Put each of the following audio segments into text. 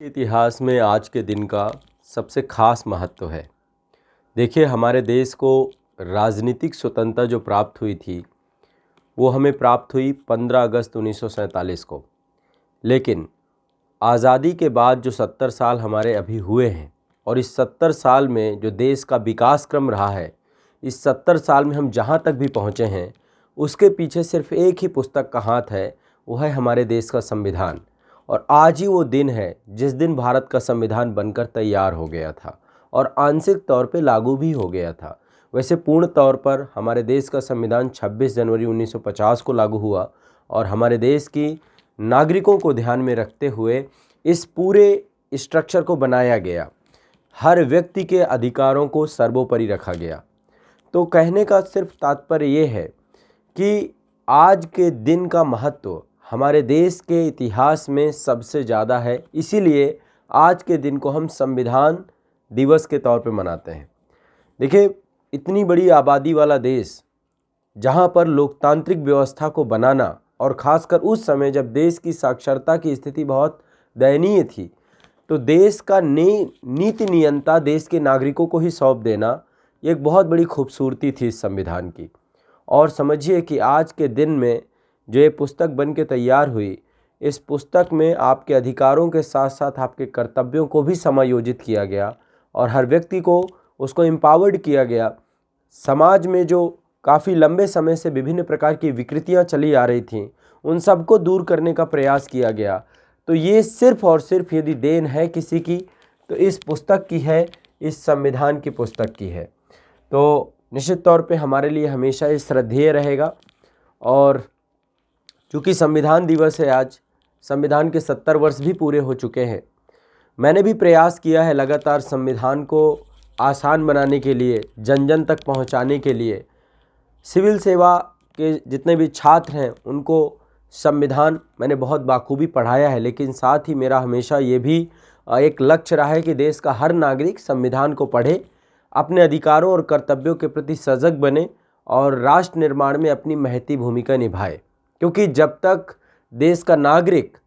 इतिहास में आज के दिन का सबसे खास महत्व है। देखिए, हमारे देश को राजनीतिक स्वतंत्रता जो प्राप्त हुई थी वो हमें प्राप्त हुई 15 अगस्त 1947 को। लेकिन आज़ादी के बाद जो 70 साल हमारे अभी हुए हैं और इस 70 साल में जो देश का विकास क्रम रहा है, इस 70 साल में हम जहाँ तक भी पहुँचे हैं उसके पीछे सिर्फ एक ही पुस्तक का हाथ है, वो है हमारे देश का संविधान। और आज ही वो दिन है जिस दिन भारत का संविधान बनकर तैयार हो गया था और आंशिक तौर पे लागू भी हो गया था। वैसे पूर्ण तौर पर हमारे देश का संविधान 26 जनवरी 1950 को लागू हुआ और हमारे देश की नागरिकों को ध्यान में रखते हुए इस पूरे स्ट्रक्चर को बनाया गया। हर व्यक्ति के अधिकारों को सर्वोपरि रखा गया। तो कहने का सिर्फ तात्पर्य ये है कि आज के दिन का महत्व हमारे देश के इतिहास में सबसे ज़्यादा है, इसीलिए आज के दिन को हम संविधान दिवस के तौर पे मनाते हैं। देखिए, इतनी बड़ी आबादी वाला देश जहाँ पर लोकतांत्रिक व्यवस्था को बनाना और ख़ासकर उस समय जब देश की साक्षरता की स्थिति बहुत दयनीय थी, तो देश का नीति नियंता देश के नागरिकों को ही सौंप देना ये एक बहुत बड़ी खूबसूरती थी इस संविधान की। और समझिए कि आज के दिन में जो ये पुस्तक बन के तैयार हुई, इस पुस्तक में आपके अधिकारों के साथ साथ आपके कर्तव्यों को भी समायोजित किया गया और हर व्यक्ति को उसको एम्पावर्ड किया गया। समाज में जो काफ़ी लंबे समय से विभिन्न प्रकार की विकृतियां चली आ रही थीं, उन सबको दूर करने का प्रयास किया गया। तो ये सिर्फ और सिर्फ यदि देन है किसी की तो इस पुस्तक की है, इस संविधान की पुस्तक की है। तो निश्चित तौर पे हमारे लिए हमेशा ये श्रद्धेय रहेगा। और चूँकि संविधान दिवस है आज, संविधान के 70 वर्ष भी पूरे हो चुके हैं। मैंने भी प्रयास किया है लगातार संविधान को आसान बनाने के लिए, जन जन तक पहुंचाने के लिए। सिविल सेवा के जितने भी छात्र हैं उनको संविधान मैंने बहुत बाखूबी पढ़ाया है, लेकिन साथ ही मेरा हमेशा ये भी एक लक्ष्य रहा है कि देश का हर नागरिक संविधान को पढ़े, अपने अधिकारों और कर्तव्यों के प्रति सजग बने और राष्ट्र निर्माण में अपनी महती भूमिका निभाए। क्योंकि जब तक देश का नागरिक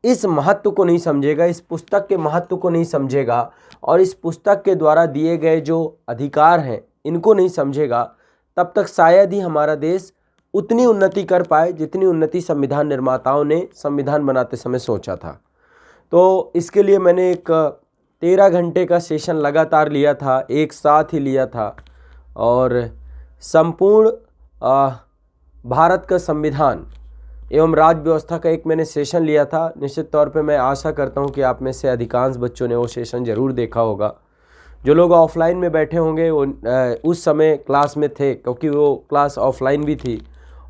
इस महत्व को नहीं समझेगा, इस पुस्तक के महत्व को नहीं समझेगा और इस पुस्तक के द्वारा दिए गए जो अधिकार हैं इनको नहीं समझेगा, तब तक शायद ही हमारा देश उतनी उन्नति कर पाए जितनी उन्नति संविधान निर्माताओं ने संविधान बनाते समय सोचा था। तो इसके लिए मैंने एक 13 घंटे का सेशन लगातार लिया था, एक साथ ही लिया था और संपूर्ण भारत का संविधान एवं राज्य व्यवस्था का एक मैंने सेशन लिया था। निश्चित तौर पे मैं आशा करता हूँ कि आप में से अधिकांश बच्चों ने वो सेशन ज़रूर देखा होगा। जो लोग ऑफलाइन में बैठे होंगे वो उस समय क्लास में थे, क्योंकि वो क्लास ऑफलाइन भी थी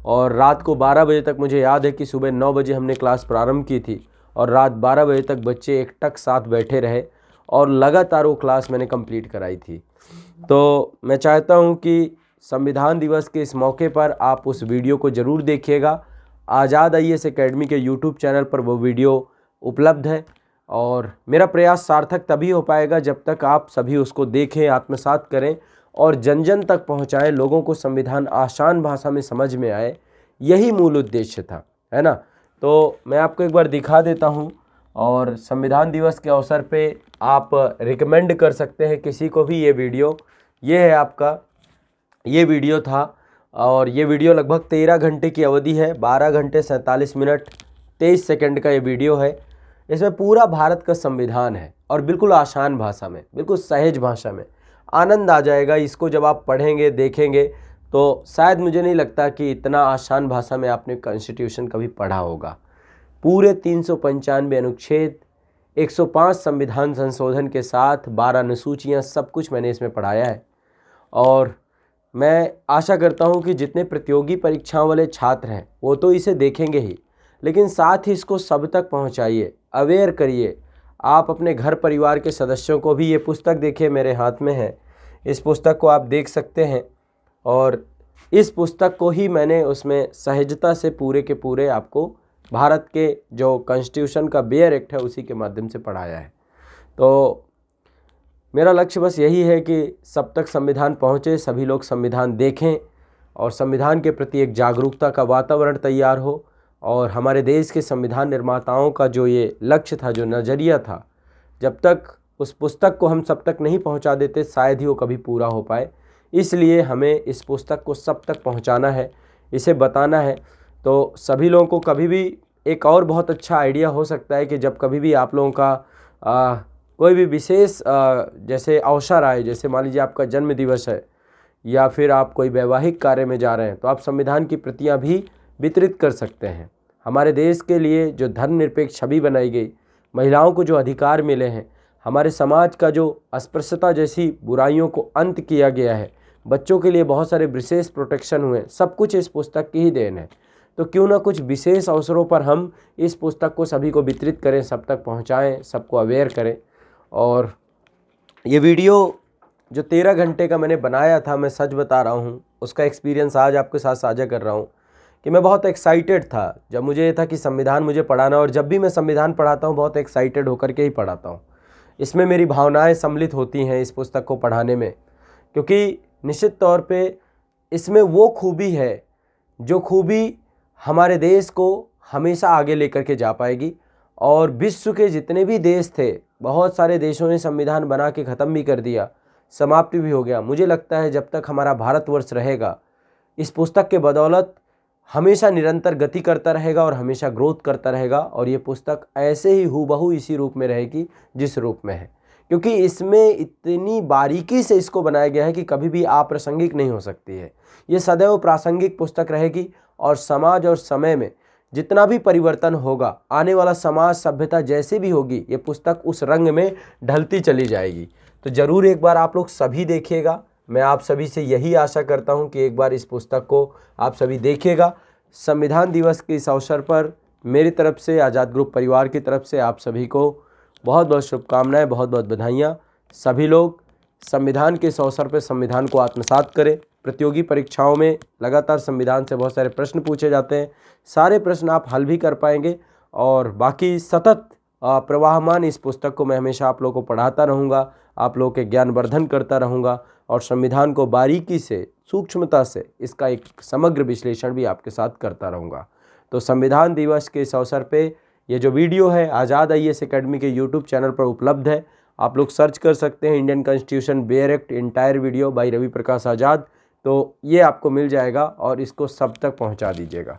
और रात को 12 बजे तक, मुझे याद है कि सुबह 9 बजे हमने क्लास प्रारंभ की थी और रात 12 बजे तक बच्चे एकटक साथ बैठे रहे और लगातार वो क्लास मैंने कंप्लीट कराई थी। तो मैं चाहता हूँ कि संविधान दिवस के इस मौके पर आप उस वीडियो को ज़रूर देखिएगा। आज़ाद IAS एकेडमी के यूट्यूब चैनल पर वो वीडियो उपलब्ध है और मेरा प्रयास सार्थक तभी हो पाएगा जब तक आप सभी उसको देखें, आत्मसात करें और जन जन तक पहुंचाएं, लोगों को संविधान आसान भाषा में समझ में आए। यही मूल उद्देश्य था, है ना। तो मैं आपको एक बार दिखा देता हूं और संविधान दिवस के अवसर पे आप रिकमेंड कर सकते हैं किसी को भी ये वीडियो। ये है आपका, ये वीडियो था और ये वीडियो लगभग 13 घंटे की अवधि है, 12 घंटे 47 मिनट 23 सेकंड का ये वीडियो है। इसमें पूरा भारत का संविधान है और बिल्कुल आसान भाषा में, बिल्कुल सहज भाषा में। आनंद आ जाएगा इसको जब आप पढ़ेंगे, देखेंगे। तो शायद मुझे नहीं लगता कि इतना आसान भाषा में आपने कॉन्स्टिट्यूशन कभी पढ़ा होगा। पूरे 395 अनुच्छेद, 105 संविधान संशोधन के साथ 12 अनुसूचियाँ, सब कुछ मैंने इसमें पढ़ाया है। और मैं आशा करता हूं कि जितने प्रतियोगी परीक्षाओं वाले छात्र हैं वो तो इसे देखेंगे ही, लेकिन साथ ही इसको सब तक पहुंचाइए, अवेयर करिए। आप अपने घर परिवार के सदस्यों को भी ये पुस्तक देखिए, मेरे हाथ में है, इस पुस्तक को आप देख सकते हैं। और इस पुस्तक को ही मैंने उसमें सहजता से पूरे के पूरे आपको भारत के जो कॉन्स्टिट्यूशन का बेयर एक्ट है उसी के माध्यम से पढ़ाया है। तो मेरा लक्ष्य बस यही है कि सब तक संविधान पहुँचे, सभी लोग संविधान देखें और संविधान के प्रति एक जागरूकता का वातावरण तैयार हो और हमारे देश के संविधान निर्माताओं का जो ये लक्ष्य था, जो नज़रिया था, जब तक उस पुस्तक को हम सब तक नहीं पहुंचा देते शायद ही वो कभी पूरा हो पाए। इसलिए हमें इस पुस्तक को सब तक पहुंचाना है, इसे बताना है। तो सभी लोगों को कभी भी एक और बहुत अच्छा आइडिया हो सकता है कि जब कभी भी आप लोगों का कोई भी विशेष जैसे अवसर आए, जैसे मान लीजिए आपका जन्म दिवस है या फिर आप कोई वैवाहिक कार्य में जा रहे हैं, तो आप संविधान की प्रतियां भी वितरित कर सकते हैं। हमारे देश के लिए जो धर्मनिरपेक्ष छवि बनाई गई, महिलाओं को जो अधिकार मिले हैं, हमारे समाज का जो अस्पृश्यता जैसी बुराइयों को अंत किया गया है, बच्चों के लिए बहुत सारे विशेष प्रोटेक्शन हुए, सब कुछ इस पुस्तक की ही देन है। तो क्यों ना कुछ विशेष अवसरों पर हम इस पुस्तक को सभी को वितरित करें, सब तक पहुंचाएं, सबको अवेयर करें। और ये वीडियो जो 13 घंटे का मैंने बनाया था, मैं सच बता रहा हूँ, उसका एक्सपीरियंस आज आपके साथ साझा कर रहा हूँ कि मैं बहुत एक्साइटेड था जब मुझे ये था कि संविधान मुझे पढ़ाना, और जब भी मैं संविधान पढ़ाता हूँ बहुत एक्साइटेड होकर के ही पढ़ाता हूँ। इसमें मेरी भावनाएं सम्मिलित होती हैं इस पुस्तक को पढ़ाने में, क्योंकि निश्चित तौर पे इसमें वो खूबी है जो खूबी हमारे देश को हमेशा आगे लेकर के जा पाएगी। और विश्व के जितने भी देश थे, बहुत सारे देशों ने संविधान बना के ख़त्म भी कर दिया, समाप्ति भी हो गया। मुझे लगता है जब तक हमारा भारतवर्ष रहेगा, इस पुस्तक के बदौलत हमेशा निरंतर गति करता रहेगा और हमेशा ग्रोथ करता रहेगा। और ये पुस्तक ऐसे ही हूबहू इसी रूप में रहेगी जिस रूप में है, क्योंकि इसमें इतनी बारीकी से इसको बनाया गया है कि कभी भी अप्रासंगिक नहीं हो सकती है। ये सदैव प्रासंगिक पुस्तक रहेगी और समाज और समय में जितना भी परिवर्तन होगा, आने वाला समाज सभ्यता जैसे भी होगी, ये पुस्तक उस रंग में ढलती चली जाएगी। तो ज़रूर एक बार आप लोग सभी देखिएगा। मैं आप सभी से यही आशा करता हूं कि एक बार इस पुस्तक को आप सभी देखिएगा। संविधान दिवस के इस अवसर पर मेरी तरफ से, आज़ाद ग्रुप परिवार की तरफ से आप सभी को बहुत बहुत शुभकामनाएं, बहुत बहुत बधाइयाँ। सभी लोग संविधान के इस अवसर पर संविधान को आत्मसात करें। प्रतियोगी परीक्षाओं में लगातार संविधान से बहुत सारे प्रश्न पूछे जाते हैं, सारे प्रश्न आप हल भी कर पाएंगे। और बाकी सतत प्रवाहमान इस पुस्तक को मैं हमेशा आप लोगों को पढ़ाता रहूँगा, आप लोगों के ज्ञानवर्धन करता रहूँगा और संविधान को बारीकी से, सूक्ष्मता से इसका एक समग्र विश्लेषण भी आपके साथ करता रहूँगा। तो संविधान दिवस के इस अवसर पे ये जो वीडियो है आज़ाद IAS एकेडमी के यूट्यूब चैनल पर उपलब्ध है। आप लोग सर्च कर सकते हैं Indian constitution bare act entire video by Ravi Prakash Azad, तो ये आपको मिल जाएगा और इसको सब तक पहुंचा दीजिएगा।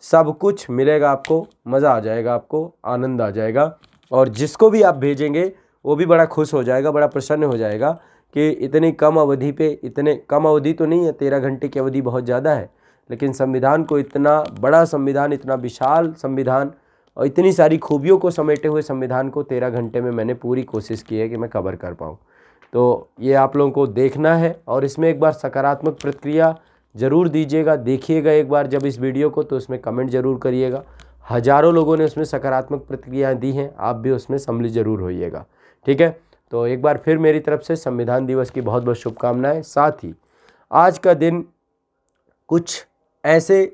सब कुछ मिलेगा आपको, मज़ा आ जाएगा, आपको आनंद आ जाएगा। और जिसको भी आप भेजेंगे वो भी बड़ा खुश हो जाएगा, बड़ा प्रसन्न हो जाएगा कि इतनी कम अवधि पे, इतने कम अवधि तो नहीं है, 13 घंटे की अवधि बहुत ज़्यादा है, लेकिन संविधान को, इतना बड़ा संविधान, इतना विशाल संविधान और इतनी सारी खूबियों को समेटे हुए संविधान को 13 घंटे में मैंने पूरी कोशिश की है कि मैं कवर कर पाऊँ। तो ये आप लोगों को देखना है और इसमें एक बार सकारात्मक प्रतिक्रिया ज़रूर दीजिएगा। देखिएगा एक बार जब इस वीडियो को, तो उसमें कमेंट ज़रूर करिएगा। हज़ारों लोगों ने उसमें सकारात्मक प्रतिक्रियाएँ दी हैं, आप भी उसमें सम्मिलित ज़रूर होइएगा। ठीक है, तो एक बार फिर मेरी तरफ से संविधान दिवस की बहुत बहुत शुभकामनाएं। साथ ही आज का दिन कुछ ऐसे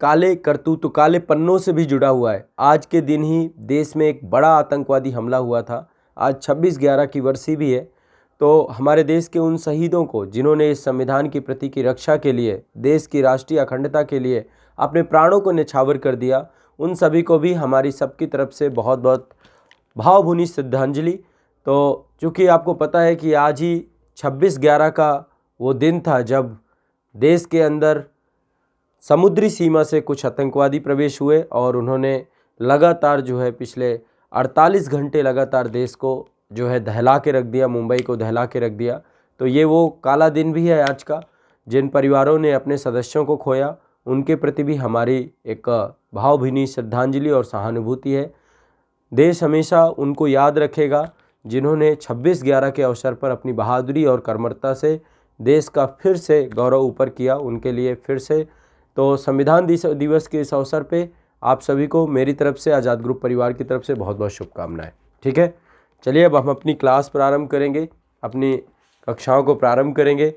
काले करतूत, काले पन्नों से भी जुड़ा हुआ है। आज के दिन ही देश में एक बड़ा आतंकवादी हमला हुआ था। आज 26/11 की वर्षी भी है। तो हमारे देश के उन शहीदों को, जिन्होंने इस संविधान की प्रति की रक्षा के लिए, देश की राष्ट्रीय अखंडता के लिए अपने प्राणों को न्यौछावर कर दिया, उन सभी को भी हमारी सबकी तरफ से बहुत बहुत भावभीनी श्रद्धांजलि। तो चूँकि आपको पता है कि आज ही 26/11 का वो दिन था जब देश के अंदर समुद्री सीमा से कुछ आतंकवादी प्रवेश हुए और उन्होंने लगातार जो है पिछले 48 घंटे लगातार देश को जो है दहला के रख दिया, मुंबई को दहला के रख दिया। तो ये वो काला दिन भी है आज का। जिन परिवारों ने अपने सदस्यों को खोया, उनके प्रति भी हमारी एक भावभीनी श्रद्धांजलि और सहानुभूति है। देश हमेशा उनको याद रखेगा जिन्होंने 26/11 के अवसर पर अपनी बहादुरी और कर्मठता से देश का फिर से गौरव ऊपर किया, उनके लिए फिर से। तो संविधान दिवस के इस अवसर पे आप सभी को मेरी तरफ से, आज़ाद ग्रुप परिवार की तरफ से बहुत बहुत शुभकामनाएं। ठीक है, चलिए अब हम अपनी क्लास प्रारंभ करेंगे, अपनी कक्षाओं को प्रारंभ करेंगे।